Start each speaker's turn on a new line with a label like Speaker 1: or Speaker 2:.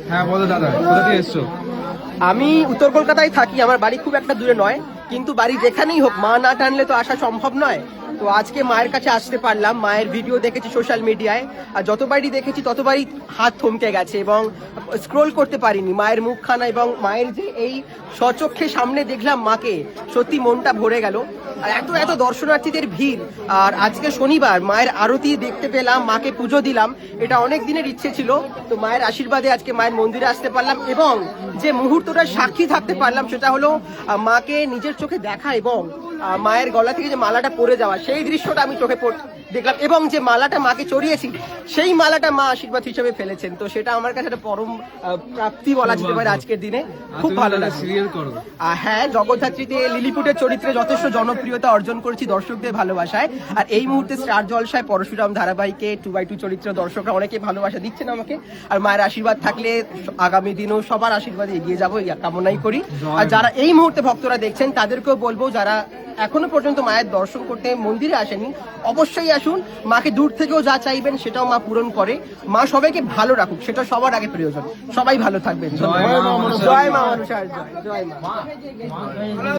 Speaker 1: হ্যাঁ বলো দাদা, কোথা থেকে এসছো?
Speaker 2: আমি উত্তর কলকাতায় থাকি, আমার বাড়ি খুব একটা দূরে নয়, কিন্তু বাড়ি যেখানেই হোক মা না টানলে তো আসা সম্ভব নয়। তো আজকে মায়ের কাছে আসতে পারলাম, মায়ের ভিডিও দেখেছি সোশ্যাল মিডিয়ায়, আর যতবারই দেখেছি ততবারই হাত থমকে গেছে এবং স্ক্রোল করতে পারিনি মায়ের মুখখানা, এবং মায়ের যে এই স্বচক্ষে সামনে দেখলাম মাকে, সত্যি মনটা ভরে গেল। আর এত এত দর্শনার্থীদের ভিড়, আর আজকে শনিবার মায়ের আরতি দেখতে পেলাম, মাকে পুজো দিলাম, এটা অনেক দিনের ইচ্ছে ছিল। তো মায়ের আশীর্বাদে আজকে মায়ের মন্দিরে আসতে পারলাম, এবং যে মুহূর্তটা সাক্ষী থাকতে পারলাম সেটা হলো মাকে নিজের চোখে দেখা এবং মায়ের গলা থেকে যে মালাটা পড়ে যাওয়া, সেই দৃশ্যটা আমি চোখে দেখলাম, এবং যে মালাটা মাকে চড়িয়েছি সেই মালাটা মা আশীর্বাদ হিসেবে ফেলেছেন। তো সেটা আমার কাছে একটা পরম প্রাপ্তি বলা যেতে পারে আজকের দিনে। খুব ভালো লাগে।
Speaker 1: সিরিয়াল করো?
Speaker 2: হ্যাঁ, জগদ্ধাত্রীতে লিলিপুটের চরিত্রে যথেষ্ট জনপ্রিয়তা অর্জন করেছি দর্শকদের ভালোবাসায়। আর এই মুহূর্তে স্টার জলসায় পরশুরাম ধারাবাহিকে 2x2 চরিত্র দর্শকরা অনেকে ভালোবাসা দিচ্ছেন আমাকে। আর মায়ের আশীর্বাদ থাকলে আগামী দিনেও সবার আশীর্বাদে এগিয়ে যাবো, এই কামনাই করি। আর যারা এই মুহূর্তে ভক্তরা দেখছেন তাদেরকেও বলবো, যারা এখনো পর্যন্ত মায়ের দর্শন করতে মন্দিরে আসেনি অবশ্যই আসুন। মাকে দূর থেকেও যা চাইবেন সেটাও মা পূরণ করে। মা সবাইকে ভালো রাখুক, সেটা সবার আগে প্রয়োজন। সবাই ভালো থাকবেন। জয় মা মনসা। জয় মা।